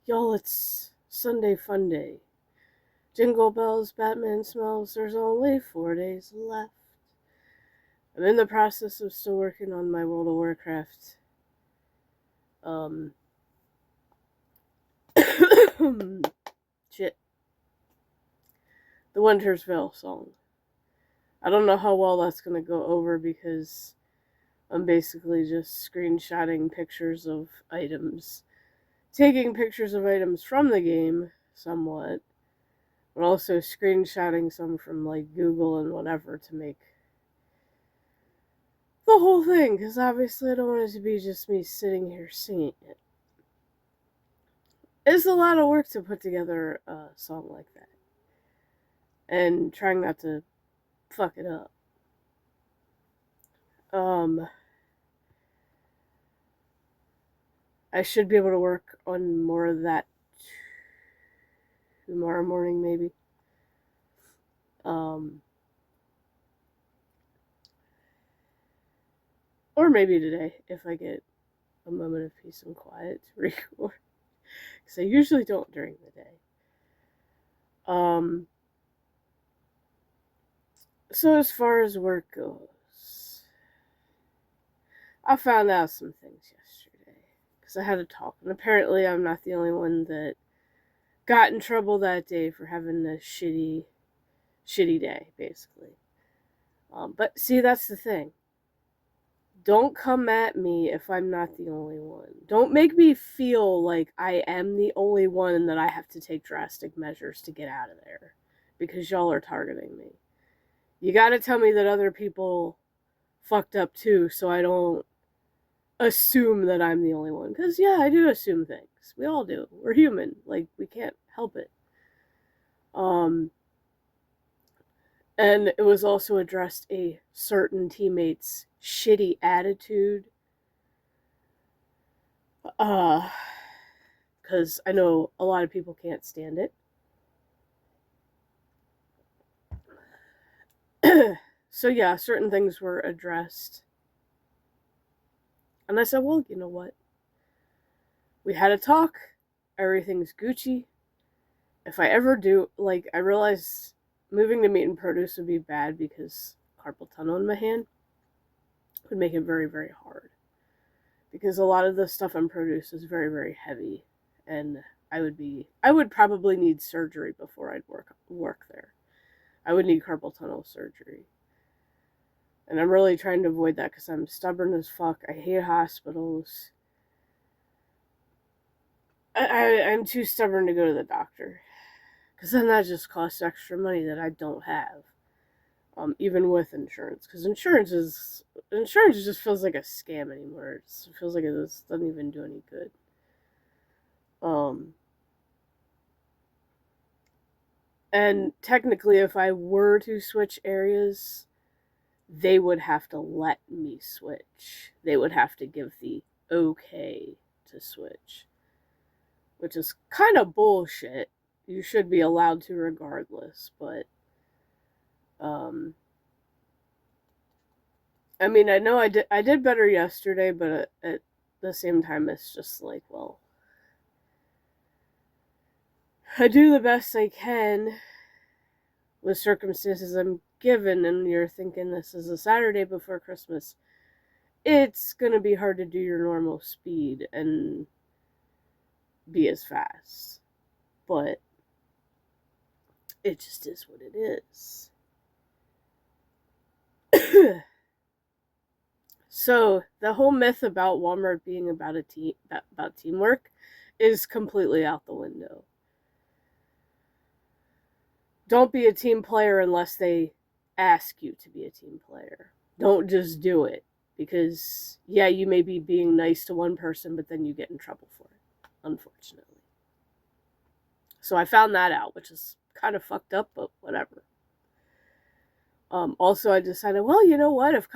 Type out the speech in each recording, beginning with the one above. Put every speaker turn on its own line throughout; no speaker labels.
Y'all, it's Sunday Funday. Jingle bells, Batman smells, there's only 4 days left. I'm in the process of still working on my World of Warcraft. Shit. The Winter's Veil song. I don't know how well that's gonna go over because I'm basically just screenshotting pictures of items. Taking pictures of items from the game, somewhat. But also screenshotting some from like Google and whatever to make the whole thing, because obviously I don't want it to be just me sitting here singing it. It's a lot of work to put together a song like that. And trying not to fuck it up. I should be able to work on more of that tomorrow morning, maybe. Or maybe today, if I get a moment of peace and quiet to record. Because I usually don't during the day. So as far as work goes, I found out some things yesterday. Because I had a talk. And apparently I'm not the only one that got in trouble that day for having a shitty day, basically. But see, that's the thing. Don't come at me if I'm not the only one. Don't make me feel like I am the only one and that I have to take drastic measures to get out of there. Because y'all are targeting me. You gotta tell me that other people fucked up too, so I don't assume that I'm the only one. Because, yeah, I do assume things. We all do. We're human. Like, we can't help it. And it was also addressed a certain teammate's shitty attitude. Because I know a lot of people can't stand it. So yeah, certain things were addressed. And I said, well, you know what? We had a talk. Everything's Gucci. If I ever do, like, I realized moving to meat and produce would be bad because carpal tunnel in my hand would make it very, very hard. Because a lot of the stuff in produce is very, very heavy. And I would probably need surgery before I'd work there. I would need carpal tunnel surgery. And I'm really trying to avoid that because I'm stubborn as fuck. I hate hospitals. I'm too stubborn to go to the doctor. Because then that just costs extra money that I don't have. Even with insurance. Because insurance just feels like a scam anymore. It feels like it doesn't even do any good. And technically, if I were to switch areas, they would have to let me switch. They would have to give the okay to switch. Which is kind of bullshit. You should be allowed to regardless, but I mean, I know I did better yesterday, but at the same time it's just like, well, I do the best I can with circumstances I'm given, and you're thinking this is a Saturday before Christmas. It's gonna be hard to do your normal speed and be as fast. But it just is what it is. So the whole myth about Walmart being about teamwork is completely out the window. Don't be a team player unless they ask you to be a team player. Don't just do it. Because, yeah, you may be being nice to one person, but then you get in trouble for it, unfortunately. So I found that out, which is kind of fucked up, but whatever. Also, I decided, well, you know what? If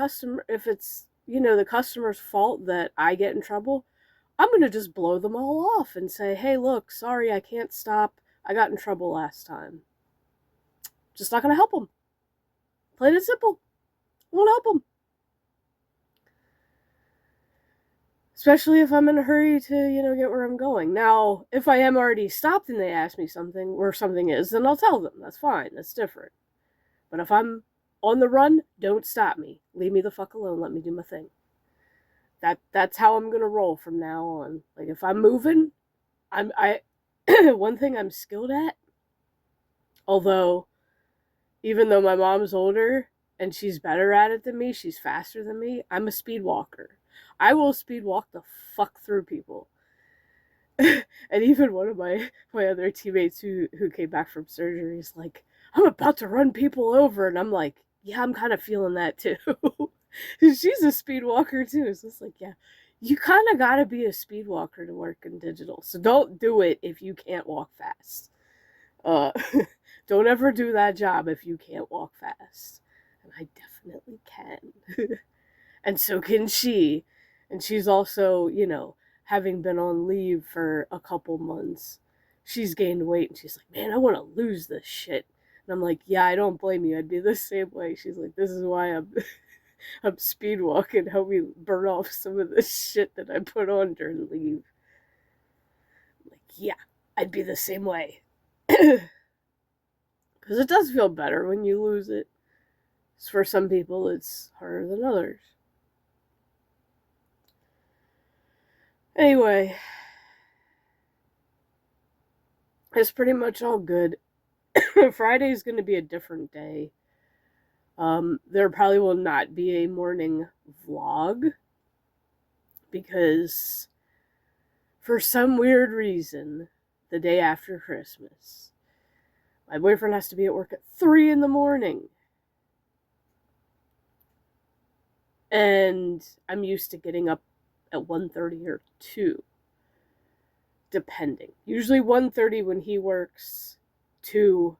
it's, the customer's fault that I get in trouble, I'm going to just blow them all off and say, hey, look, sorry, I can't stop. I got in trouble last time. Just not going to help them. Plain and simple. Won't help them. Especially if I'm in a hurry to, get where I'm going. Now, if I am already stopped and they ask me something, where something is, then I'll tell them. That's fine. That's different. But if I'm on the run, don't stop me. Leave me the fuck alone. Let me do my thing. That's how I'm gonna roll from now on. Like, if I'm moving, I one thing I'm skilled at, although even though my mom's older and she's better at it than me, she's faster than me, I'm a speed walker. I will speed walk the fuck through people. And even one of my other teammates who came back from surgery is like, I'm about to run people over, and I'm like, yeah, I'm kind of feeling that too. She's a speed walker too, so it's like, yeah, you kind of got to be a speed walker to work in digital. So don't do it if you can't walk fast. Uh, don't ever do that job if you can't walk fast. And I definitely can. And so can she. And she's also, having been on leave for a couple months, she's gained weight and she's like, man, I want to lose this shit. And I'm like, yeah, I don't blame you. I'd be the same way. She's like, this is why I'm speed walking, help me burn off some of this shit that I put on during leave. I'm like, yeah, I'd be the same way. Because it does feel better when you lose it. For some people, it's harder than others. Anyway, it's pretty much all good. Friday's going to be a different day. There probably will not be a morning vlog because for some weird reason, the day after Christmas, my boyfriend has to be at work at 3 in the morning. And I'm used to getting up at 1:30 or 2, depending. Usually 1:30 when he works, 2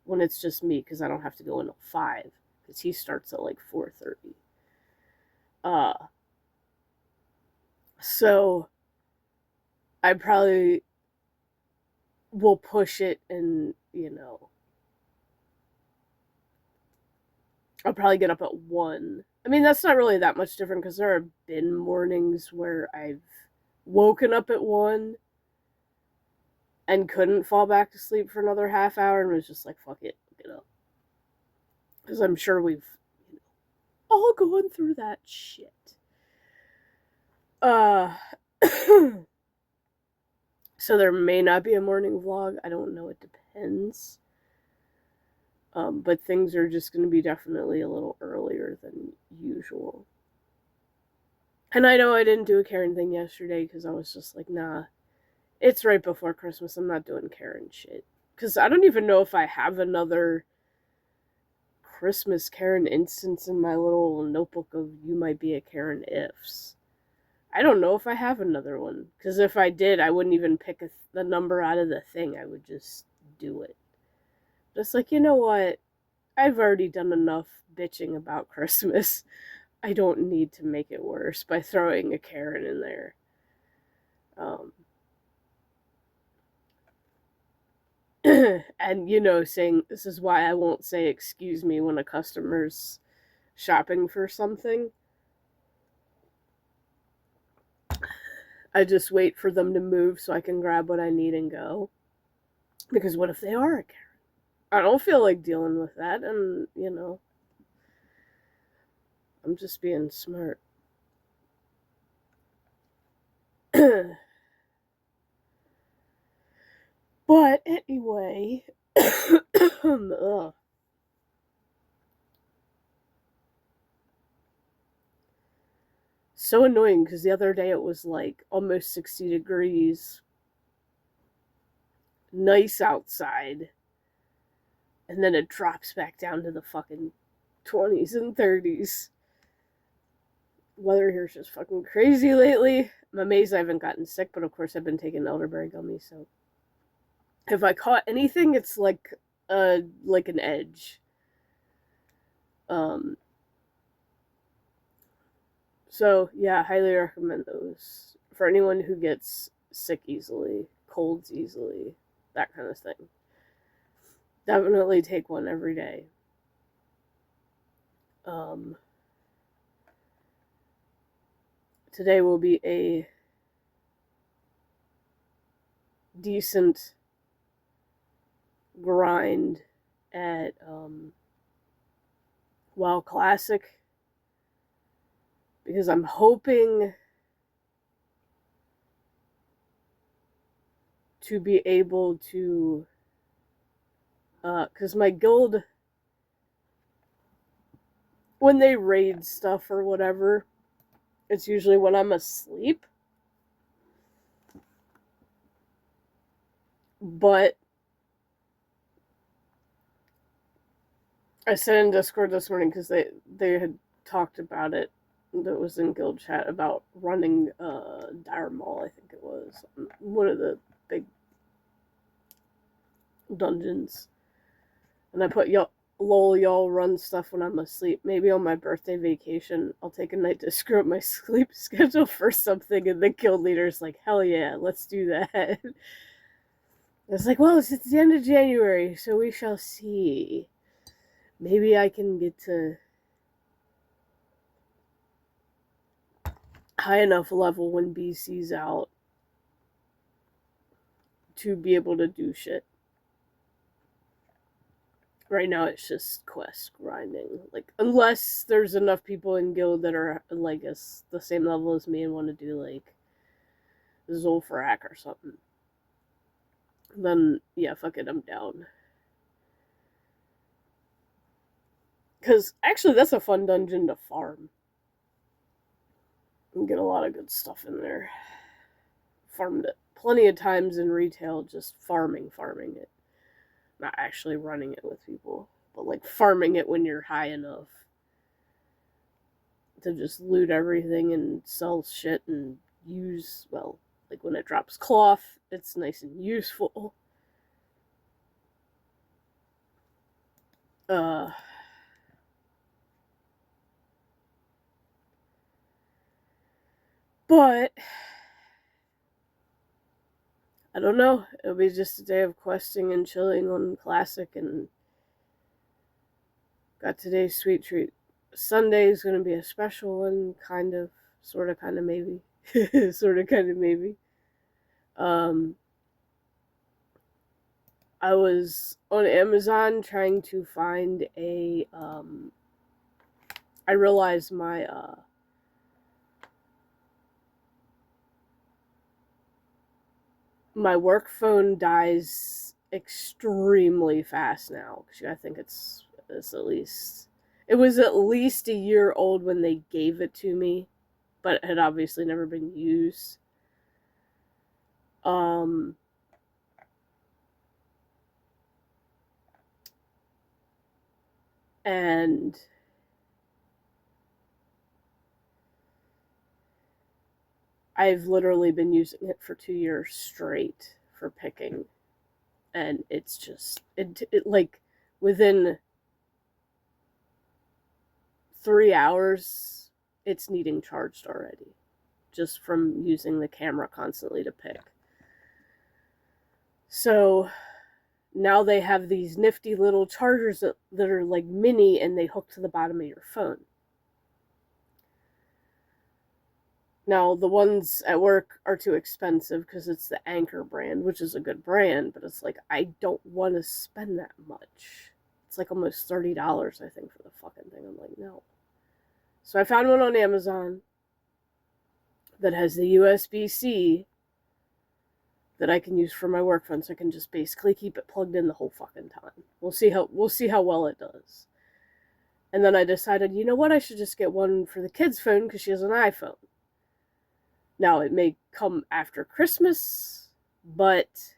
when it's just me, because I don't have to go until 5, because he starts at like 4:30. So I probably will push it and, I'll probably get up at 1. I mean, that's not really that much different because there have been mornings where I've woken up at 1 and couldn't fall back to sleep for another half hour and was just like, fuck it, get up. Because I'm sure we've all gone through that shit. So there may not be a morning vlog. I don't know. It depends. But things are just going to be definitely a little earlier than usual. And I know I didn't do a Karen thing yesterday because I was just like, nah, it's right before Christmas. I'm not doing Karen shit. Because I don't even know if I have another Christmas Karen instance in my little notebook of you might be a Karen ifs. I don't know if I have another one. Because if I did, I wouldn't even pick the number out of the thing. I would just do it. Just like, you know what? I've already done enough bitching about Christmas. I don't need to make it worse by throwing a Karen in there. And, saying, this is why I won't say excuse me when a customer's shopping for something. I just wait for them to move so I can grab what I need and go. Because what if they are a Karen? I don't feel like dealing with that, and, I'm just being smart. But anyway, ugh. So annoying because the other day it was like almost 60 degrees, nice outside, and then it drops back down to the fucking 20s and 30s. Weather here's just fucking crazy lately. I'm amazed I haven't gotten sick, but of course I've been taking elderberry gummies, so if I caught anything, it's like an edge. So yeah, highly recommend those for anyone who gets sick easily, colds easily, that kind of thing. Definitely take one every day. today will be a decent grind at WoW Classic, because I'm hoping to be able to, because my guild, when they raid stuff or whatever, it's usually when I'm asleep. But I said in Discord this morning, because they had talked about it, that was in guild chat, about running Dire Maul, I think it was, one of the big dungeons. And I put, lol, y'all run stuff when I'm asleep. Maybe on my birthday vacation, I'll take a night to screw up my sleep schedule for something, and the guild leader's like, hell yeah, let's do that. It's like, well, it's at the end of January, so we shall see. Maybe I can get to high enough level when BC's out to be able to do shit. Right now it's just quest grinding. Like, unless there's enough people in guild that are like the same level as me and want to do like Zul'Farrak or something, then yeah, fuck it, I'm down. Because actually that's a fun dungeon to farm. And get a lot of good stuff in there. Farmed it plenty of times in retail, just farming it. Not actually running it with people, but like farming it when you're high enough to just loot everything and sell shit and use, well, like when it drops cloth, it's nice and useful. But I don't know. It'll be just a day of questing and chilling on Classic, and got today's sweet treat. Sunday is going to be a special one, kind of, sort of, kind of, maybe. Sort of, kind of, maybe. I was on Amazon trying to find a, I realized my work phone dies extremely fast now. I think it's at least, it was at least a year old when they gave it to me, but it had obviously never been used. And I've literally been using it for 2 years straight for picking, and it's just, it like, within 3 hours, it's needing charged already, just from using the camera constantly to pick. So now they have these nifty little chargers that are like mini, and they hook to the bottom of your phone. Now, the ones at work are too expensive because it's the Anchor brand, which is a good brand, but it's like, I don't want to spend that much. It's like almost $30, I think, for the fucking thing. I'm like, no. So I found one on Amazon that has the USB-C that I can use for my work phone, so I can just basically keep it plugged in the whole fucking time. We'll see how well it does. And then I decided, you know what, I should just get one for the kid's phone because she has an iPhone. Now, it may come after Christmas, but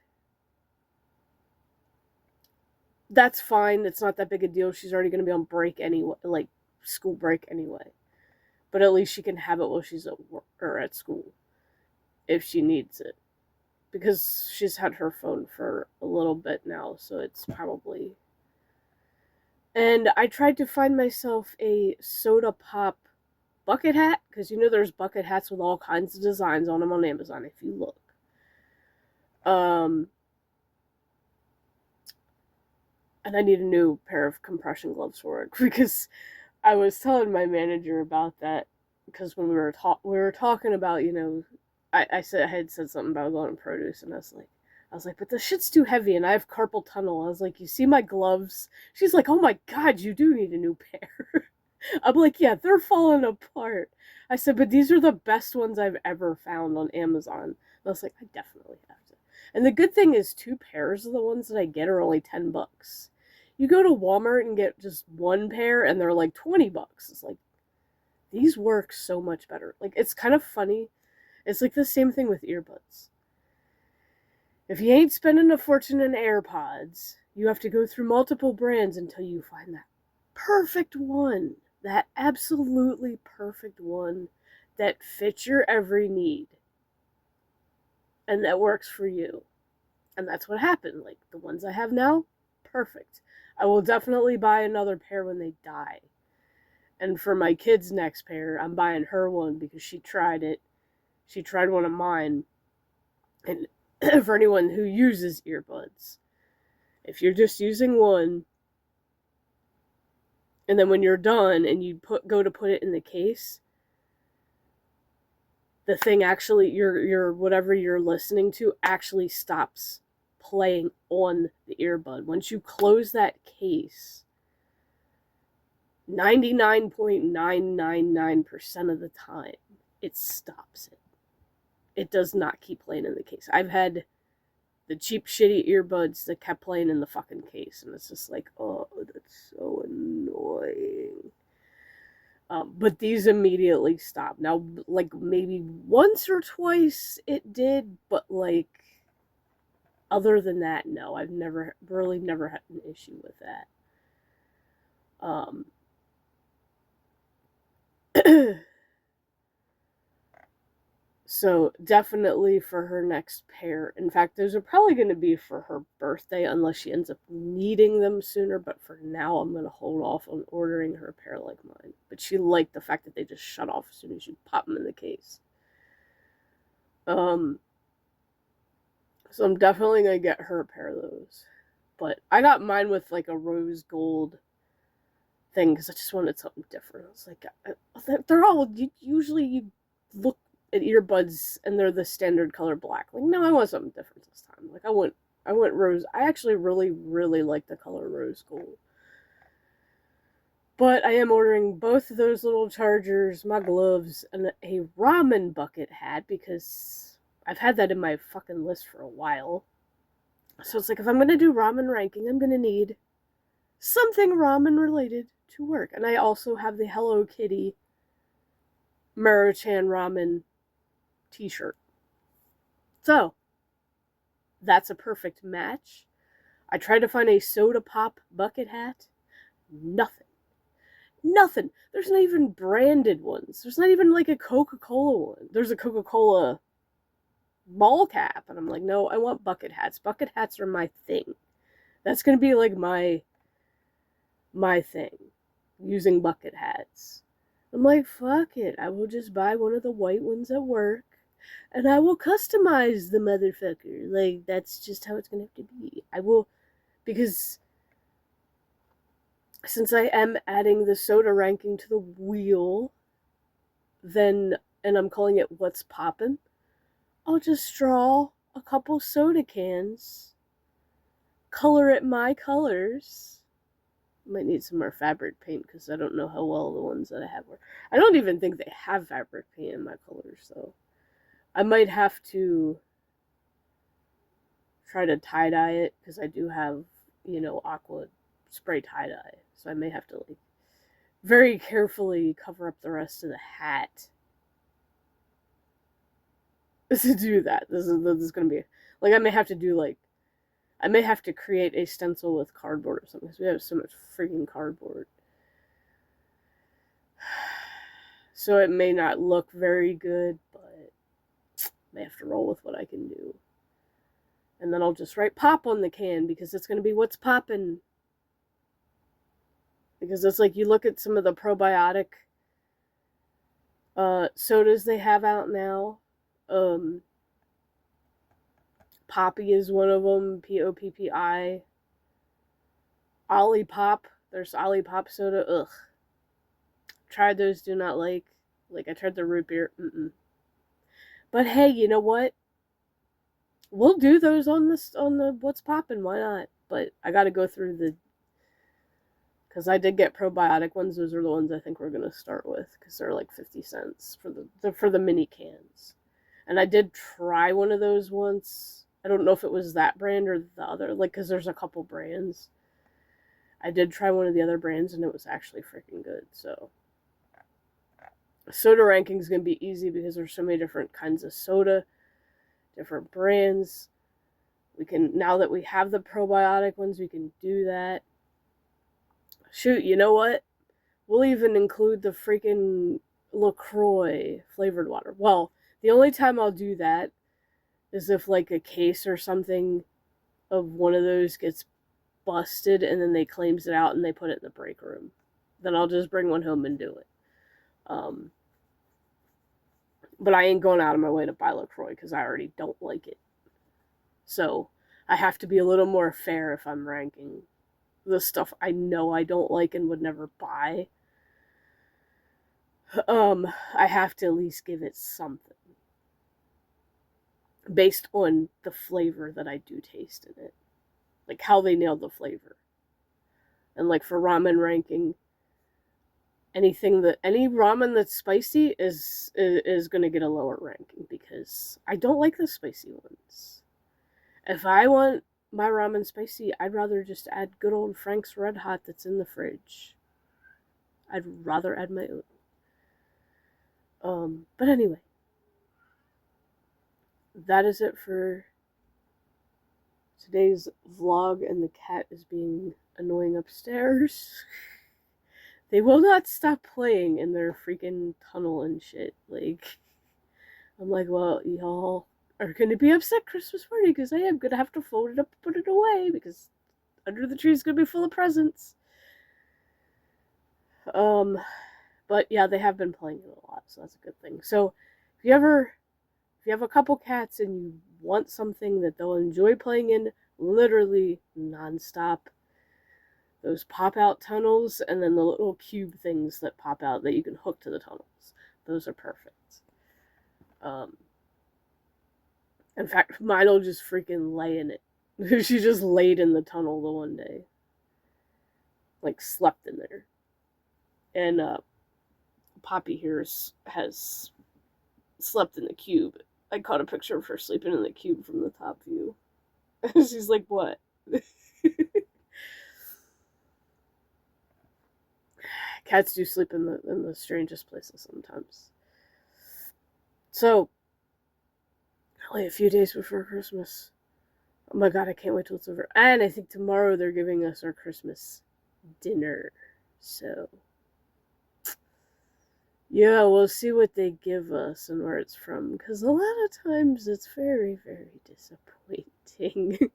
that's fine. It's not that big a deal. She's already going to be on break anyway, like school break anyway. But at least she can have it while she's at work or at school if she needs it. Because she's had her phone for a little bit now, so it's probably... And I tried to find myself a soda pop bucket hat, because you know there's bucket hats with all kinds of designs on them on Amazon if you look. And I need a new pair of compression gloves for work, because I was telling my manager about that, because when we were talking about, I had said something about going to produce, and I was like, but the shit's too heavy, and I have carpal tunnel. I was like, you see my gloves? She's like, oh my god, you do need a new pair. I'm like, yeah, they're falling apart. I said, but these are the best ones I've ever found on Amazon. And I was like, I definitely have to. And the good thing is, 2 pairs of the ones that I get are only $10. You go to Walmart and get just 1 pair, and they're like $20. It's like, these work so much better. Like, it's kind of funny. It's like the same thing with earbuds. If you ain't spending a fortune in AirPods, you have to go through multiple brands until you find that perfect one. That absolutely perfect one that fits your every need. And that works for you. And that's what happened. Like, the ones I have now, perfect. I will definitely buy another pair when they die. And for my kid's next pair, I'm buying her one because she tried it. She tried one of mine. And for anyone who uses earbuds, if you're just using one, and then when you're done and you go to put it in the case, the thing actually, your whatever you're listening to actually stops playing on the earbud. Once you close that case, 99.999% of the time, it stops it. It does not keep playing in the case. I've had the cheap, shitty earbuds that kept playing in the fucking case, and it's just like, oh, that's so annoying. But these immediately stopped. Now, like, maybe once or twice it did, but, like, other than that, no. I've really never had an issue with that. So definitely for her next pair. In fact, those are probably going to be for her birthday unless she ends up needing them sooner. But for now, I'm going to hold off on ordering her a pair like mine. But she liked the fact that they just shut off as soon as you pop them in the case. So I'm definitely going to get her a pair of those. But I got mine with like a rose gold thing because I just wanted something different. I was like, they're all, usually you look at earbuds and they're the standard color black. Like, no, I want something different this time. Like, I want rose. I actually really, really like the color rose gold. But I am ordering both of those little chargers, my gloves, and a ramen bucket hat because I've had that in my fucking list for a while. So it's like, if I'm going to do ramen ranking, I'm going to need something ramen related to work. And I also have the Hello Kitty Maro-chan ramen t-shirt. So, that's a perfect match. I tried to find a soda pop bucket hat. Nothing. There's not even branded ones. There's not even like a Coca-Cola one. There's a Coca-Cola ball cap. And I'm like, no, I want bucket hats. Bucket hats are my thing. That's going to be like my thing. Using bucket hats. I'm like, fuck it. I will just buy one of the white ones at work. And I will customize the motherfucker. Like, that's just how it's going to have to be. I will, because since I am adding the soda ranking to the wheel, and I'm calling it What's Poppin', I'll just draw a couple soda cans, color it my colors. Might need some more fabric paint because I don't know how well the ones that I have work. I don't even think they have fabric paint in my colors, though. I might have to try to tie-dye it because I do have, aqua spray tie-dye. So I may have to, like, very carefully cover up the rest of the hat to do that. This is going to be, like, I may have to create a stencil with cardboard or something because we have so much freaking cardboard. So it may not look very good, but I may have to roll with what I can do. And then I'll just write pop on the can because it's going to be What's Poppin'. Because it's like, you look at some of the probiotic sodas they have out now. Poppy is one of them. Poppi. Olipop. There's Olipop soda. Ugh. Tried those. Do not like. Like, I tried the root beer. Mm-mm. But hey, you know what? We'll do those on the What's Poppin'. Why not? But I got to go through because I did get probiotic ones. Those are the ones I think we're gonna start with because they're like 50 cents for the mini cans. And I did try one of those once. I don't know if it was that brand or the other, like, because there's a couple brands. I did try one of the other brands and it was actually freaking good. So soda ranking is gonna be easy because there's so many different kinds of soda, different brands. We can, now that we have the probiotic ones, we can do that. Shoot, you know what? We'll even include the freaking LaCroix flavored water. Well, the only time I'll do that is if, like, a case or something of one of those gets busted and then they claims it out and they put it in the break room. Then I'll just bring one home and do it. But I ain't going out of my way to buy LaCroix because I already don't like it. So I have to be a little more fair if I'm ranking the stuff I know I don't like and would never buy. I have to at least give it something based on the flavor that I do taste in it, like how they nailed the flavor. And like for ramen ranking, any ramen that's spicy is going to get a lower ranking because I don't like the spicy ones. If I want my ramen spicy, I'd rather just add good old Frank's Red Hot that's in the fridge. I'd rather add my own. But anyway, that is it for today's vlog, and the cat is being annoying upstairs. They will not stop playing in their freaking tunnel and shit. Like, I'm like, well, y'all are gonna be upset Christmas morning because I am gonna have to fold it up and put it away because under the tree is gonna be full of presents. But yeah, they have been playing it a lot, so that's a good thing. So if you have a couple cats and you want something that they'll enjoy playing in literally nonstop, those pop-out tunnels and then the little cube things that pop out that you can hook to the tunnels, those are perfect. In fact, mine will just freaking lay in it. She just laid in the tunnel the one day. Like, slept in there. And Poppy here has slept in the cube. I caught a picture of her sleeping in the cube from the top view. She's like, what? Cats do sleep in the strangest places sometimes. So, only a few days before Christmas. Oh my god, I can't wait till it's over. And I think tomorrow they're giving us our Christmas dinner. So, yeah, we'll see what they give us and where it's from. Because a lot of times it's very, very disappointing.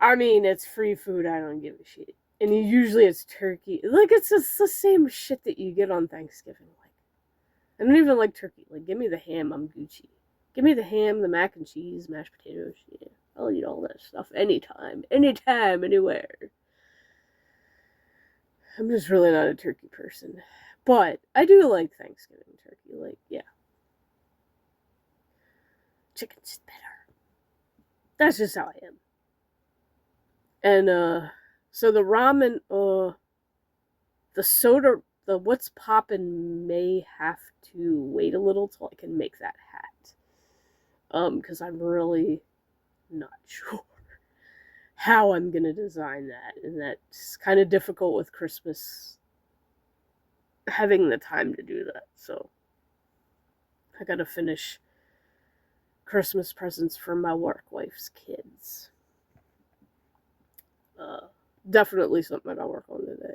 I mean, it's free food, I don't give a shit. And usually it's turkey. Like, it's just the same shit that you get on Thanksgiving. Like, I don't even like turkey. Like, give me the ham, I'm Gucci. Give me the ham, the mac and cheese, mashed potatoes. Yeah, I'll eat all that stuff anytime, anywhere. I'm just really not a turkey person. But I do like Thanksgiving turkey. Like, yeah. Chicken's better. That's just how I am. And, so the ramen, the soda, the What's Poppin' may have to wait a little till I can make that hat. Because I'm really not sure how I'm gonna design that, and that's kind of difficult with Christmas having the time to do that. So I gotta finish Christmas presents for my work wife's kids. Definitely something I gotta work on today.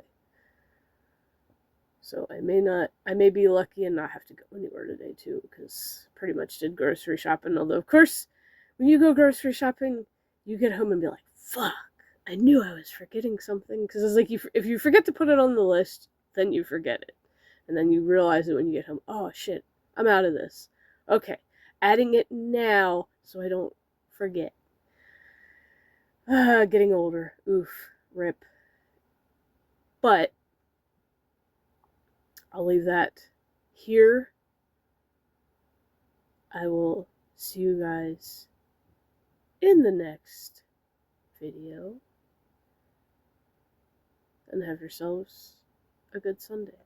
So I may be lucky and not have to go anywhere today too, because pretty much did grocery shopping. Although, of course, when you go grocery shopping, you get home and be like, fuck, I knew I was forgetting something. Because it's like, if you forget to put it on the list, then you forget it. And then you realize it when you get home. Oh, shit, I'm out of this. Okay, adding it now so I don't forget. Getting older. Oof, rip. But I'll leave that here. I will see you guys in the next video. And have yourselves a good Sunday.